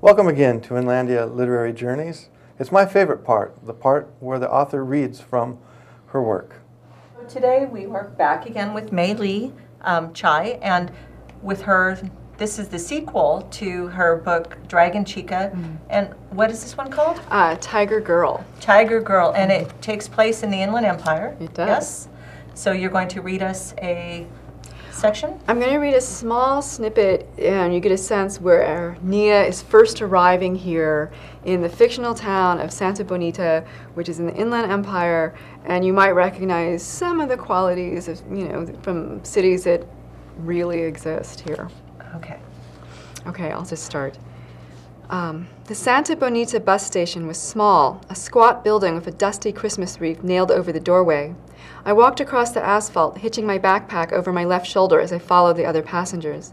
Welcome again to Inlandia Literary Journeys. It's my favorite part, the part where the author reads from her work. Today we are back again with Mei Lee Chai, and with her, this is the sequel to her book Dragon Chica. And what is this one called? Tiger Girl. Tiger Girl, and it takes place in the Inland Empire. It does. Yes. So you're going to read us a section? I'm going to read a small snippet, and you get a sense where Nia is first arriving here in the fictional town of Santa Bonita, which is in the Inland Empire, and you might recognize some of the qualities of, from cities that really exist here. Okay. Okay, I'll just start. The Santa Bonita bus station was small, a squat building with a dusty Christmas wreath nailed over the doorway. I walked across the asphalt, hitching my backpack over my left shoulder as I followed the other passengers.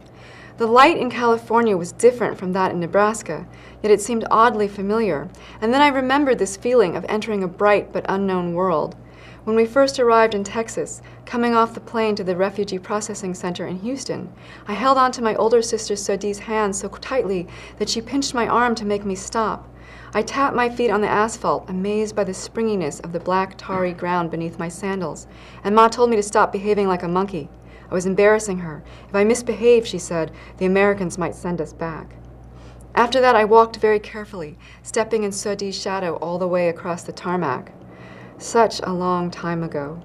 The light in California was different from that in Nebraska, yet it seemed oddly familiar, and then I remembered this feeling of entering a bright but unknown world. When we first arrived in Texas, coming off the plane to the Refugee Processing Center in Houston, I held on to my older sister Sodi's hand so tightly that she pinched my arm to make me stop. I tapped my feet on the asphalt, amazed by the springiness of the black, tarry ground beneath my sandals, and Ma told me to stop behaving like a monkey. I was embarrassing her. If I misbehaved, she said, the Americans might send us back. After that, I walked very carefully, stepping in Sodi's shadow all the way across the tarmac. Such a long time ago.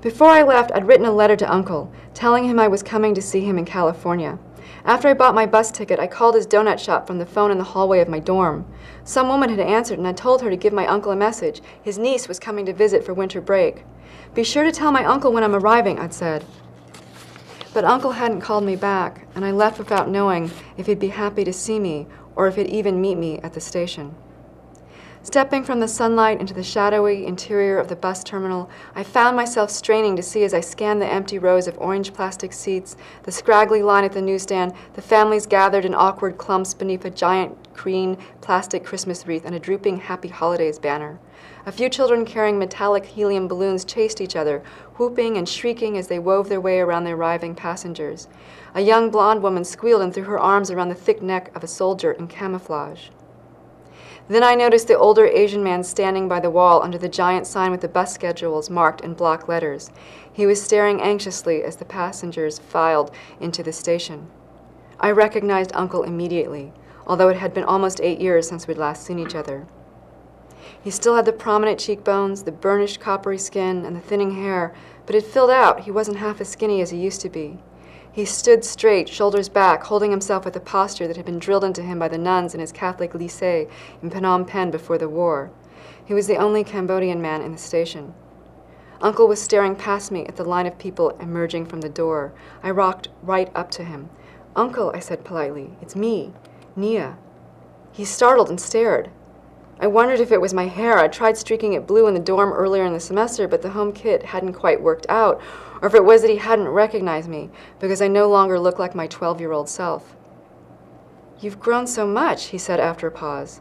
Before I left, I'd written a letter to Uncle, telling him I was coming to see him in California. After I bought my bus ticket, I called his donut shop from the phone in the hallway of my dorm. Some woman had answered, and I told her to give my uncle a message. His niece was coming to visit for winter break. Be sure to tell my uncle when I'm arriving, I'd said. But Uncle hadn't called me back, and I left without knowing if he'd be happy to see me or if he'd even meet me at the station. Stepping from the sunlight into the shadowy interior of the bus terminal, I found myself straining to see as I scanned the empty rows of orange plastic seats, the scraggly line at the newsstand, the families gathered in awkward clumps beneath a giant green plastic Christmas wreath and a drooping Happy Holidays banner. A few children carrying metallic helium balloons chased each other, whooping and shrieking as they wove their way around the arriving passengers. A young blonde woman squealed and threw her arms around the thick neck of a soldier in camouflage. Then I noticed the older Asian man standing by the wall under the giant sign with the bus schedules marked in block letters. He was staring anxiously as the passengers filed into the station. I recognized Uncle immediately, although it had been almost 8 years since we'd last seen each other. He still had the prominent cheekbones, the burnished coppery skin, and the thinning hair, but it filled out. He wasn't half as skinny as he used to be. He stood straight, shoulders back, holding himself with a posture that had been drilled into him by the nuns in his Catholic lycée in Phnom Penh before the war. He was the only Cambodian man in the station. Uncle was staring past me at the line of people emerging from the door. I walked right up to him. "Uncle," I said politely, "it's me, Nia." He startled and stared. I wondered if it was my hair. I tried streaking it blue in the dorm earlier in the semester, but the home kit hadn't quite worked out, or if it was that he hadn't recognized me, because I no longer looked like my 12-year-old self. "You've grown so much," he said after a pause.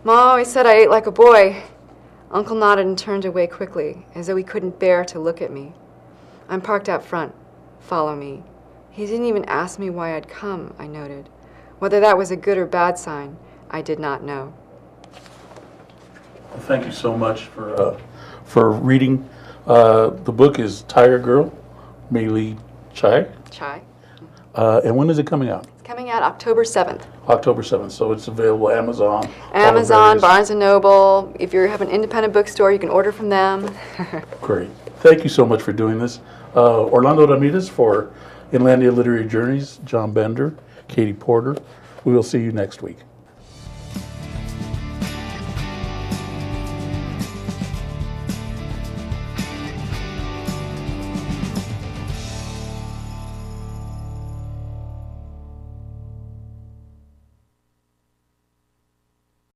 "Ma always said I ate like a boy." Uncle nodded and turned away quickly, as though he couldn't bear to look at me. "I'm parked out front. Follow me." He didn't even ask me why I'd come, I noted. Whether that was a good or bad sign, I did not know. Well, thank you so much for reading. The book is Tiger Girl, Mei Lee Chai. Chai. And when is it coming out? It's coming out October 7th. October 7th, so it's available Amazon. Amazon, Barnes & Noble. If you have an independent bookstore, you can order from them. Great. Thank you so much for doing this. Orlando Ramirez for Inlandia Literary Journeys, John Bender, Katie Porter. We will see you next week.